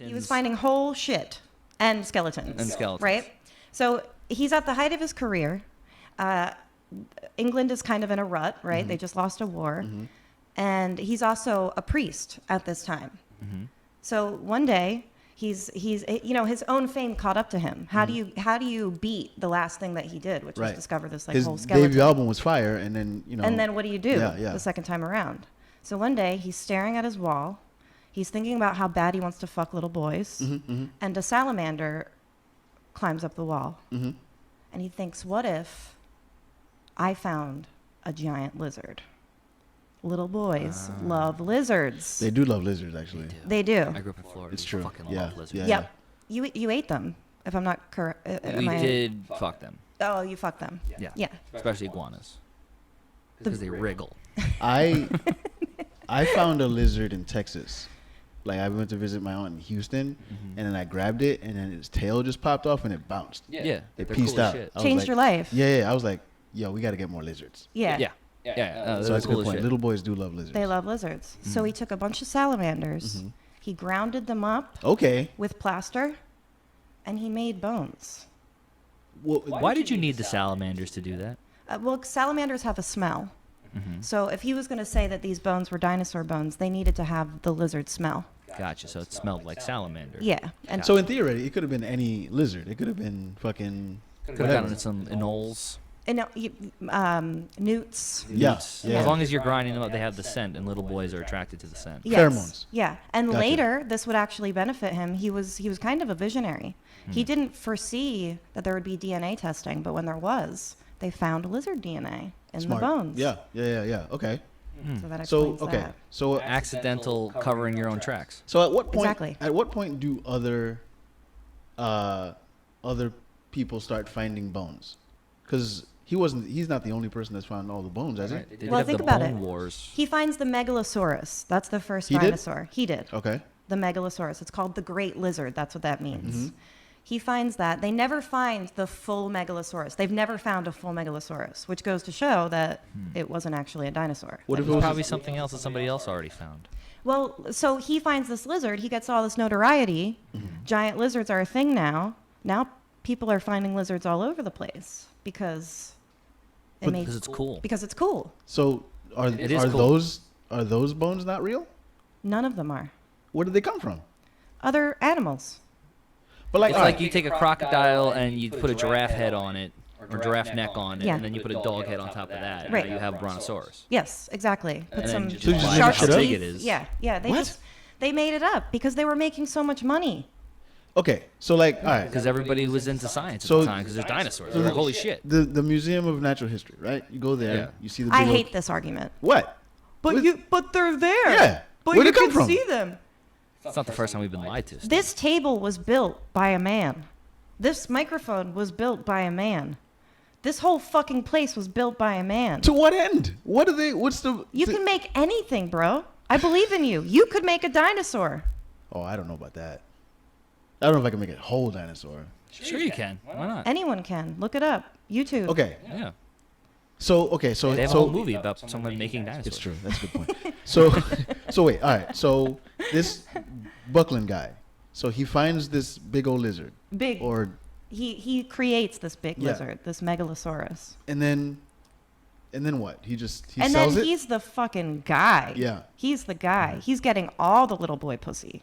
He was finding whole shit and skeletons. Right? So he's at the height of his career. England is kind of in a rut, right? Mm-hmm. They just lost a war. Mm-hmm. And he's also a priest at this time. Mm-hmm. So one day, he's his own fame caught up to him. How do you beat the last thing that he did, which was discover this whole skeleton? His debut album was fire, and then And then what do you do the second time around? So one day he's staring at his wall. He's thinking about how bad he wants to fuck little boys, and a salamander climbs up the wall, and he thinks, "What if I found a giant lizard?" Little boys love lizards. They do love lizards, actually. They do. I grew up in Florida. It's true. Fucking love lizards. Yep. You ate them, if I'm not correct. We did fuck them. Oh, you fucked them. Yeah. Especially iguanas. Because they wriggle. I found a lizard in Texas. Like, I went to visit my aunt in Houston, and then I grabbed it, and then its tail just popped off, and it bounced. Yeah. It pieced out. Changed your life. Yeah. I was like, yo, we got to get more lizards. Yeah. So that's a good point. Little boys do love lizards. They love lizards. So he took a bunch of salamanders. He grounded them up. With plaster, and he made bones. Well, why did you need the salamanders to do that? Well, salamanders have a smell. So if he was going to say that these bones were dinosaur bones, they needed to have the lizard smell. Gotcha. So it smelled like salamander. Yeah. And so in theory, it could have been any lizard. It could have been fucking. Could have gotten some anoles. Newts. Yeah. As long as you're grinding them up, they have the scent, and little boys are attracted to the scent. Yes. Pheromones. Yeah. And later, this would actually benefit him. He was kind of a visionary. He didn't foresee that there would be DNA testing, but when there was, they found lizard DNA in the bones. Yeah. Okay. So that explains that. So accidental covering your own tracks. So at what point? Exactly. At what point do other people start finding bones? Because he's not the only person that's found all the bones, has he? Well, think about it. Wars. He finds the megalosaurus. That's the first dinosaur. He did. Okay. The megalosaurus. It's called the great lizard. That's what that means. He finds that. They never find the full megalosaurus. They've never found a full megalosaurus, which goes to show that it wasn't actually a dinosaur. What if it was probably something else that somebody else already found? Well, so he finds this lizard. He gets all this notoriety. Giant lizards are a thing now. Now people are finding lizards all over the place because it's cool. Because it's cool. So are those bones not real? None of them are. Where did they come from? Other animals. But it's like you take a crocodile and you put a giraffe head on it, or giraffe neck on it, and then you put a dog head on top of that, and now you have a brontosaurus. Yes, exactly. Put some shark teeth. How big it is. Yeah. They made it up because they were making so much money. Okay, so all right. Because everybody was into science at the time, because there's dinosaurs. They're like, holy shit. The Museum of Natural History, right? You go there, you see the big I hate this argument. What? But they're there. Yeah. But Where'd you it come can from? see them. It's not the first time we've been lied to. This table was built by a man. This microphone was built by a man. This whole fucking place was built by a man. To what end? You can make anything, bro. I believe in you. You could make a dinosaur. Oh, I don't know about that. I don't know if I can make a whole dinosaur. Sure you can. Why not? Anyone can. Look it up. YouTube. Okay. Yeah. So they have a whole movie about someone making dinosaurs. It's true. That's a good point. So wait. All right. So this Buckland guy. So he finds this big old lizard. He creates this big lizard, this megalosaurus. And then what? He sells it? And then he's the fucking guy. Yeah. He's the guy. He's getting all the little boy pussy.